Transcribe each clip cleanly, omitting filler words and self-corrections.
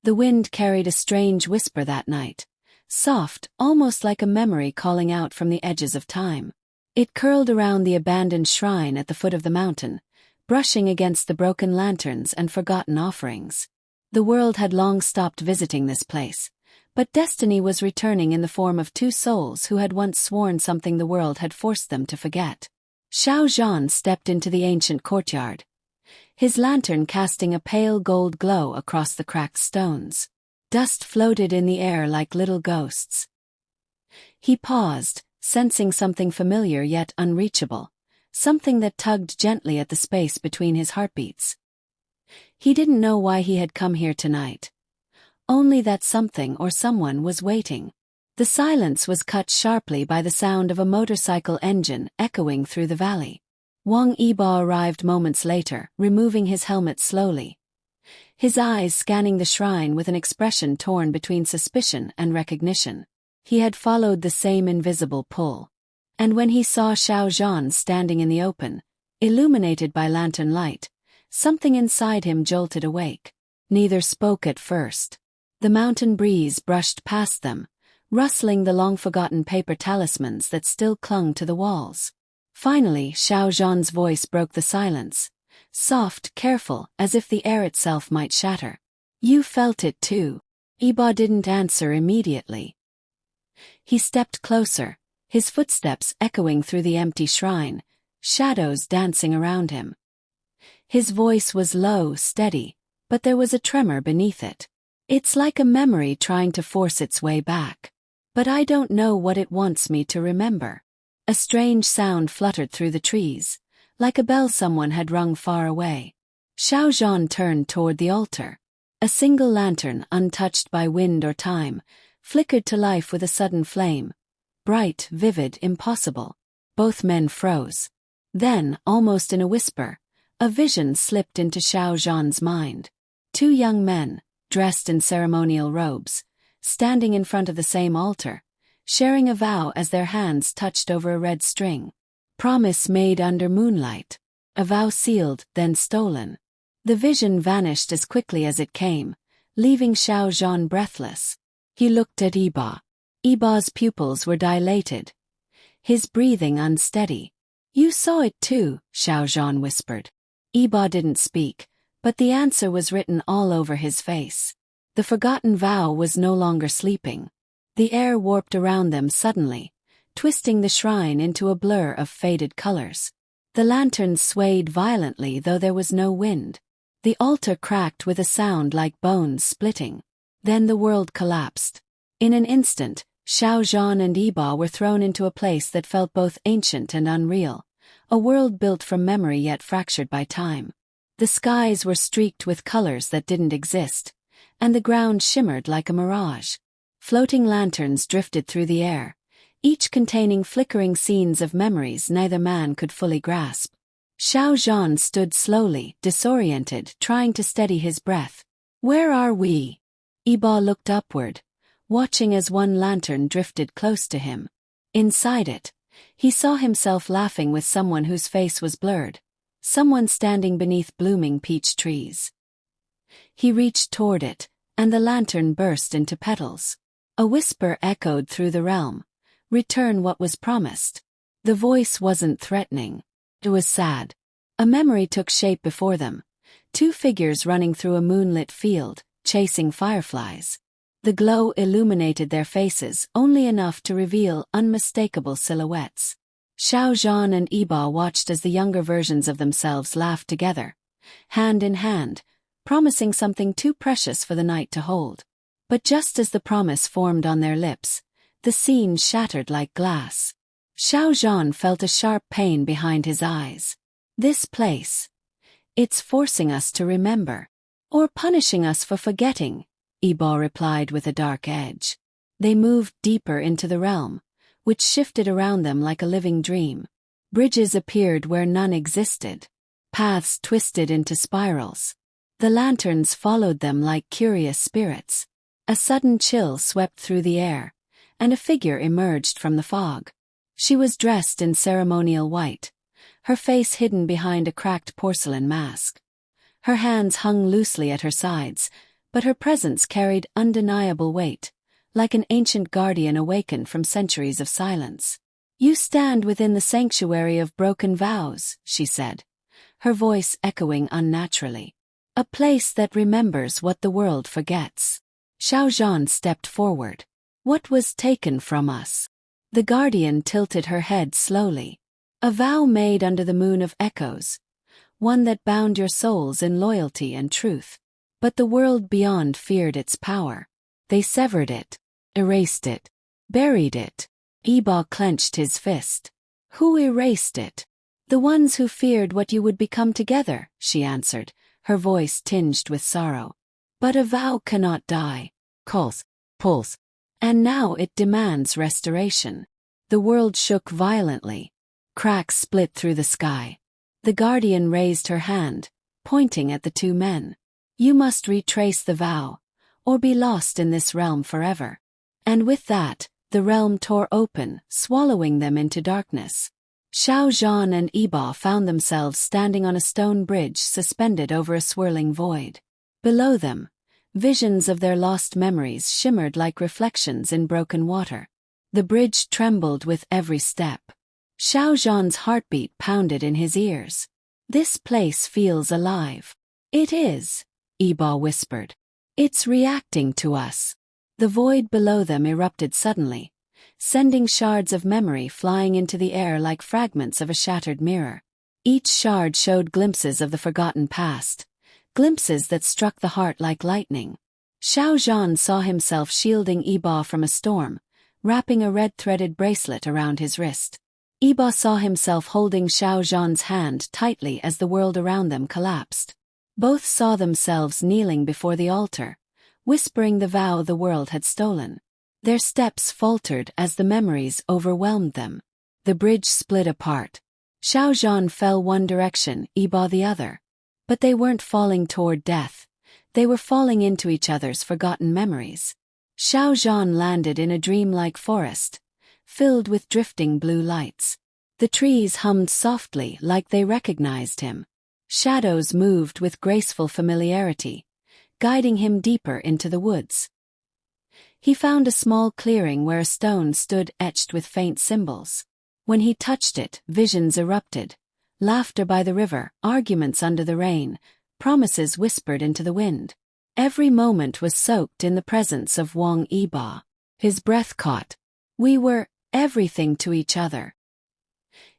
The wind carried a strange whisper that night, soft, almost like a memory calling out from the edges of time. It curled around the abandoned shrine at the foot of the mountain, brushing against the broken lanterns and forgotten offerings. The world had long stopped visiting this place, but destiny was returning in the form of two souls who had once sworn something the world had forced them to forget. Xiao Zhan stepped into the ancient courtyard, his lantern casting a pale gold glow across the cracked stones. Dust floated in the air like little ghosts. He paused, sensing something familiar yet unreachable, something that tugged gently at the space between his heartbeats. He didn't know why he had come here tonight. Only that something or someone was waiting. The silence was cut sharply by the sound of a motorcycle engine echoing through the valley. Wang Yibo arrived moments later, removing his helmet slowly, his eyes scanning the shrine with an expression torn between suspicion and recognition. He had followed the same invisible pull. And when he saw Xiao Zhan standing in the open, illuminated by lantern light, something inside him jolted awake. Neither spoke at first. The mountain breeze brushed past them, rustling the long-forgotten paper talismans that still clung to the walls. Finally, Xiao Zhan's voice broke the silence, soft, careful, as if the air itself might shatter. "You felt it too." Yibo didn't answer immediately. He stepped closer, his footsteps echoing through the empty shrine, shadows dancing around him. His voice was low, steady, but there was a tremor beneath it. "It's like a memory trying to force its way back. But I don't know what it wants me to remember." A strange sound fluttered through the trees, like a bell someone had rung far away. Xiao Zhan turned toward the altar. A single lantern, untouched by wind or time, flickered to life with a sudden flame. Bright, vivid, impossible. Both men froze. Then, almost in a whisper, a vision slipped into Xiao Zhan's mind. Two young men, dressed in ceremonial robes, standing in front of the same altar, sharing a vow as their hands touched over a red string. Promise made under moonlight. A vow sealed, then stolen. The vision vanished as quickly as it came, leaving Xiao Zhan breathless. He looked at Yibo. Yibo's pupils were dilated, his breathing unsteady. "You saw it too," Xiao Zhan whispered. Yibo didn't speak, but the answer was written all over his face. The forgotten vow was no longer sleeping. The air warped around them suddenly, twisting the shrine into a blur of faded colors. The lanterns swayed violently though there was no wind. The altar cracked with a sound like bones splitting. Then the world collapsed. In an instant, Xiao Zhan and Yibo were thrown into a place that felt both ancient and unreal, a world built from memory yet fractured by time. The skies were streaked with colors that didn't exist, and the ground shimmered like a mirage. Floating lanterns drifted through the air, each containing flickering scenes of memories neither man could fully grasp. Xiao Zhan stood slowly, disoriented, trying to steady his breath. "Where are we?" Yibo looked upward, watching as one lantern drifted close to him. Inside it, he saw himself laughing with someone whose face was blurred, someone standing beneath blooming peach trees. He reached toward it, and the lantern burst into petals. A whisper echoed through the realm, "Return what was promised." The voice wasn't threatening. It was sad. A memory took shape before them, two figures running through a moonlit field, chasing fireflies. The glow illuminated their faces only enough to reveal unmistakable silhouettes. Xiao Zhan and Yibo watched as the younger versions of themselves laughed together, hand in hand, promising something too precious for the night to hold. But just as the promise formed on their lips, the scene shattered like glass. Xiao Zhan felt a sharp pain behind his eyes. "This place. It's forcing us to remember. Or punishing us for forgetting," Yibo replied with a dark edge. They moved deeper into the realm, which shifted around them like a living dream. Bridges appeared where none existed. Paths twisted into spirals. The lanterns followed them like curious spirits. A sudden chill swept through the air, and a figure emerged from the fog. She was dressed in ceremonial white, her face hidden behind a cracked porcelain mask. Her hands hung loosely at her sides, but her presence carried undeniable weight, like an ancient guardian awakened from centuries of silence. "You stand within the sanctuary of broken vows," she said, her voice echoing unnaturally. "A place that remembers what the world forgets." Xiao Zhan stepped forward. "What was taken from us?" The guardian tilted her head slowly. "A vow made under the moon of echoes, one that bound your souls in loyalty and truth. But the world beyond feared its power. They severed it, erased it, buried it." Yibo clenched his fist. "Who erased it?" "The ones who feared what you would become together," she answered, her voice tinged with sorrow. "But a vow cannot die. Pulse. And now it demands restoration." The world shook violently. Cracks split through the sky. The guardian raised her hand, pointing at the two men. "You must retrace the vow, or be lost in this realm forever." And with that, the realm tore open, swallowing them into darkness. Xiao Zhan and Yibo found themselves standing on a stone bridge suspended over a swirling void. Below them, visions of their lost memories shimmered like reflections in broken water. The bridge trembled with every step. Xiao Zhan's heartbeat pounded in his ears. "This place feels alive." "It is," Yibo whispered. "It's reacting to us." The void below them erupted suddenly, sending shards of memory flying into the air like fragments of a shattered mirror. Each shard showed glimpses of the forgotten past, glimpses that struck the heart like lightning. Xiao Zhan saw himself shielding Yibo from a storm, wrapping a red-threaded bracelet around his wrist. Yibo saw himself holding Xiao Zhan's hand tightly as the world around them collapsed. Both saw themselves kneeling before the altar, whispering the vow the world had stolen. Their steps faltered as the memories overwhelmed them. The bridge split apart. Xiao Zhan fell one direction, Yibo the other. But they weren't falling toward death. They were falling into each other's forgotten memories. Xiao Zhan landed in a dreamlike forest, filled with drifting blue lights. The trees hummed softly like they recognized him. Shadows moved with graceful familiarity, guiding him deeper into the woods. He found a small clearing where a stone stood etched with faint symbols. When he touched it, visions erupted. Laughter by the river, arguments under the rain, promises whispered into the wind. Every moment was soaked in the presence of Wang Yibo. His breath caught. We were everything to each other.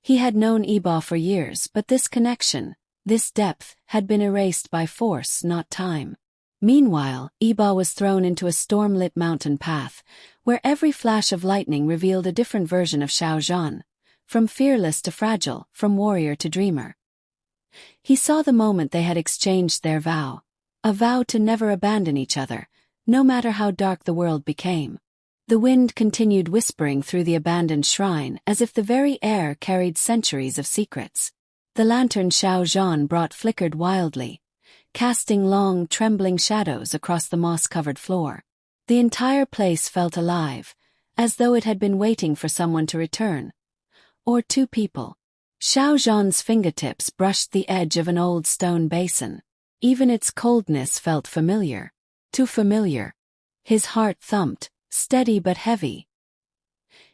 He had known Yibo for years, but this connection, this depth, had been erased by force, not time. Meanwhile, Yibo was thrown into a storm-lit mountain path, where every flash of lightning revealed a different version of Xiao Zhan, from fearless to fragile, from warrior to dreamer. He saw the moment they had exchanged their vow, a vow to never abandon each other, no matter how dark the world became. The wind continued whispering through the abandoned shrine as if the very air carried centuries of secrets. The lantern Xiao Zhan brought flickered wildly, casting long, trembling shadows across the moss-covered floor. The entire place felt alive, as though it had been waiting for someone to return. Or two people. Xiao Zhan's fingertips brushed the edge of an old stone basin. Even its coldness felt familiar. Too familiar. His heart thumped, steady but heavy.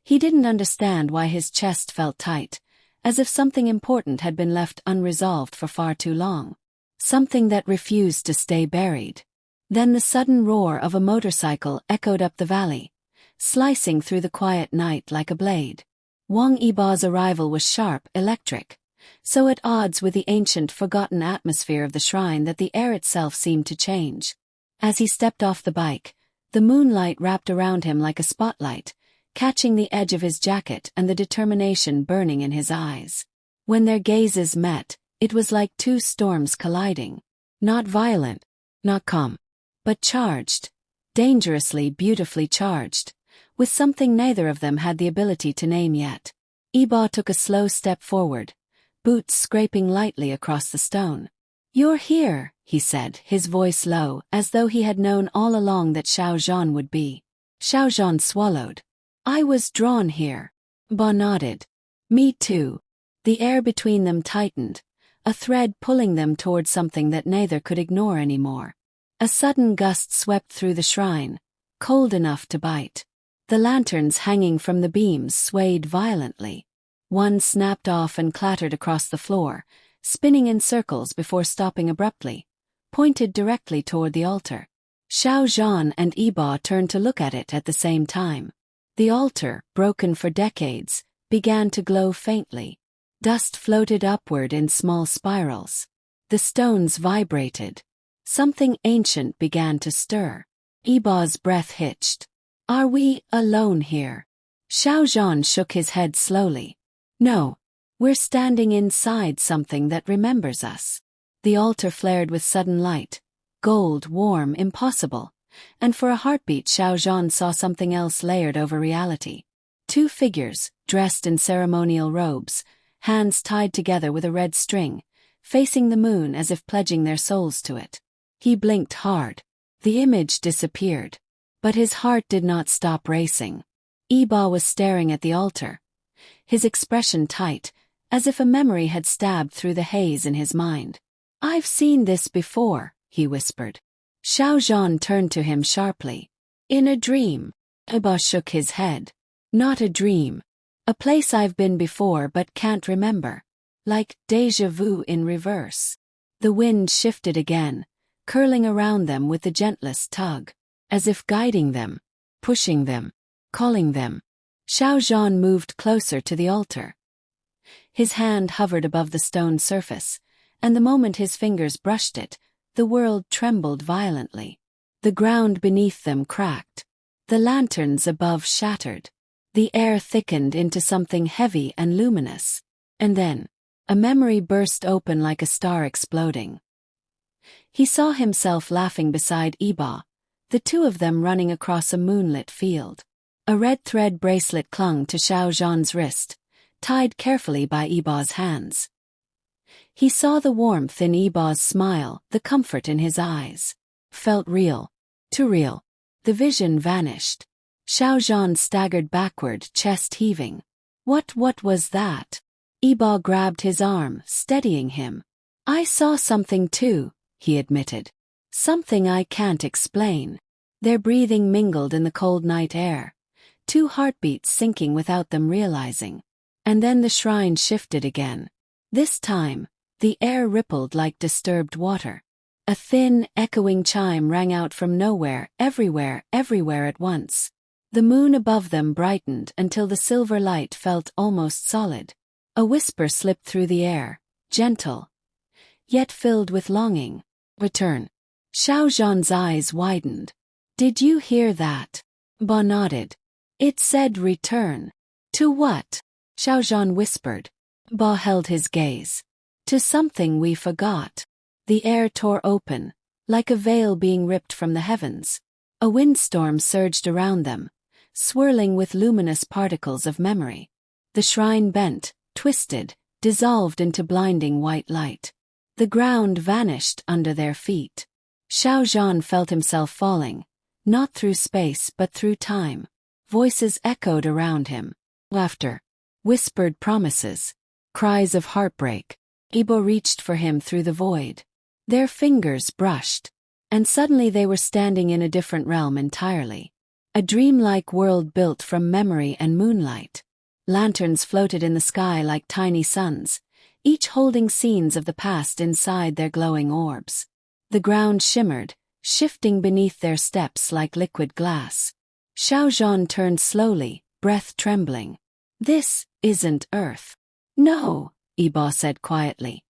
He didn't understand why his chest felt tight, as if something important had been left unresolved for far too long. Something that refused to stay buried. Then the sudden roar of a motorcycle echoed up the valley, slicing through the quiet night like a blade. Wang Yibo's arrival was sharp, electric, so at odds with the ancient, forgotten atmosphere of the shrine that the air itself seemed to change. As he stepped off the bike, the moonlight wrapped around him like a spotlight, catching the edge of his jacket and the determination burning in his eyes. When their gazes met, it was like two storms colliding. Not violent, not calm, but charged. Dangerously, beautifully charged, with something neither of them had the ability to name yet. Yibo took a slow step forward, boots scraping lightly across the stone. "You're here," he said, his voice low, as though he had known all along that Xiao Zhan would be. Xiao Zhan swallowed. "I was drawn here." Yibo nodded. "Me too." The air between them tightened, a thread pulling them toward something that neither could ignore anymore. A sudden gust swept through the shrine, cold enough to bite. The lanterns hanging from the beams swayed violently. One snapped off and clattered across the floor, spinning in circles before stopping abruptly, pointed directly toward the altar. Xiao Zhan and Yibo turned to look at it at the same time. The altar, broken for decades, began to glow faintly. Dust floated upward in small spirals. The stones vibrated. Something ancient began to stir. Yibo's breath hitched. Are we alone here? Xiao Zhan shook his head slowly. No. We're standing inside something that remembers us. The altar flared with sudden light. Gold, warm, impossible. And for a heartbeat Xiao Zhan saw something else layered over reality. Two figures, dressed in ceremonial robes, hands tied together with a red string, facing the moon as if pledging their souls to it. He blinked hard. The image disappeared. But his heart did not stop racing. Yibo was staring at the altar, his expression tight, as if a memory had stabbed through the haze in his mind. I've seen this before, he whispered. Xiao Zhan turned to him sharply. In a dream. Yibo shook his head. Not a dream. A place I've been before but can't remember. Like déjà vu in reverse. The wind shifted again, curling around them with the gentlest tug, as if guiding them, pushing them, calling them. Xiao Zhan moved closer to the altar. His hand hovered above the stone surface, and the moment his fingers brushed it, the world trembled violently. The ground beneath them cracked. The lanterns above shattered. The air thickened into something heavy and luminous. And then, a memory burst open like a star exploding. He saw himself laughing beside Yibo, the two of them running across a moonlit field. A red thread bracelet clung to Xiao Zhan's wrist, tied carefully by Yibo's hands. He saw the warmth in Yibo's smile, the comfort in his eyes. Felt real. Too real. The vision vanished. Xiao Zhan staggered backward, chest heaving. What was that? Yibo grabbed his arm, steadying him. I saw something too, he admitted. Something I can't explain. Their breathing mingled in the cold night air, two heartbeats syncing without them realizing. And then the shrine shifted again. This time, the air rippled like disturbed water. A thin, echoing chime rang out from nowhere, everywhere at once. The moon above them brightened until the silver light felt almost solid. A whisper slipped through the air, gentle, yet filled with longing. Return. Xiao Zhan's eyes widened. Did you hear that? Ba nodded. It said return. To what? Xiao Zhan whispered. Ba held his gaze. To something we forgot. The air tore open, like a veil being ripped from the heavens. A windstorm surged around them, swirling with luminous particles of memory. The shrine bent, twisted, dissolved into blinding white light. The ground vanished under their feet. Xiao Zhan felt himself falling, not through space but through time. Voices echoed around him. Laughter. Whispered promises. Cries of heartbreak. Yibo reached for him through the void. Their fingers brushed. And suddenly they were standing in a different realm entirely. A dreamlike world built from memory and moonlight. Lanterns floated in the sky like tiny suns, each holding scenes of the past inside their glowing orbs. The ground shimmered, shifting beneath their steps like liquid glass. Xiao Zhan turned slowly, breath trembling. This isn't Earth. No, Yibo said quietly,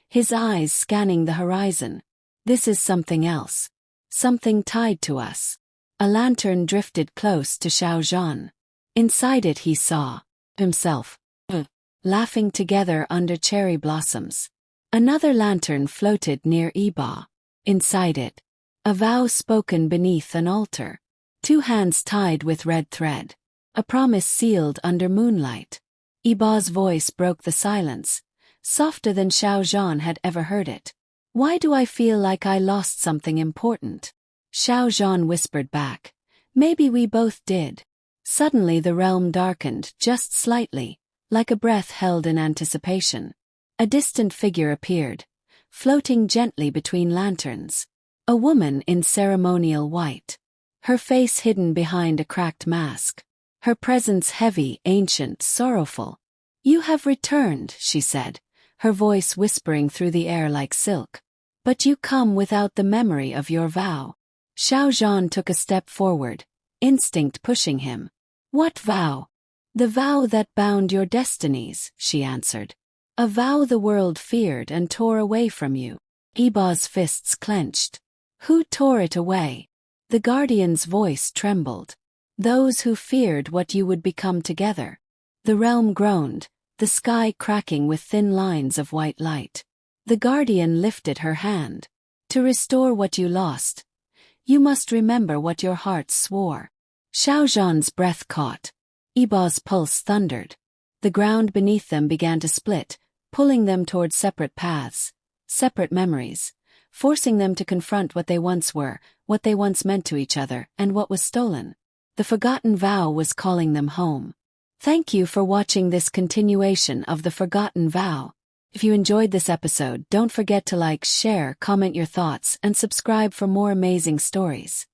his eyes scanning the horizon. This is something else. Something tied to us. A lantern drifted close to Xiao Zhan. Inside it he saw himself, laughing together under cherry blossoms. Another lantern floated near Yibo. Inside it, a vow spoken beneath an altar. Two hands tied with red thread. A promise sealed under moonlight. Yibo's voice broke the silence, softer than Xiao Zhan had ever heard it. Why do I feel like I lost something important? Xiao Zhan whispered back. Maybe we both did. Suddenly the realm darkened, just slightly, like a breath held in anticipation. A distant figure appeared, floating gently between lanterns. A woman in ceremonial white. Her face hidden behind a cracked mask. Her presence heavy, ancient, sorrowful. "You have returned," she said, her voice whispering through the air like silk. "But you come without the memory of your vow." Xiao Zhan took a step forward, instinct pushing him. "What vow?" "The vow that bound your destinies," she answered. "A vow the world feared and tore away from you." Yibo's fists clenched. "Who tore it away?" The guardian's voice trembled. "Those who feared what you would become together." The realm groaned, the sky cracking with thin lines of white light. The guardian lifted her hand. "To restore what you lost, you must remember what your heart swore." Xiao Zhan's breath caught. Yibo's pulse thundered. The ground beneath them began to split, pulling them toward separate paths, separate memories, forcing them to confront what they once were, what they once meant to each other, and what was stolen. The Forgotten Vow was calling them home. Thank you for watching this continuation of The Forgotten Vow. If you enjoyed this episode, don't forget to like, share, comment your thoughts, and subscribe for more amazing stories.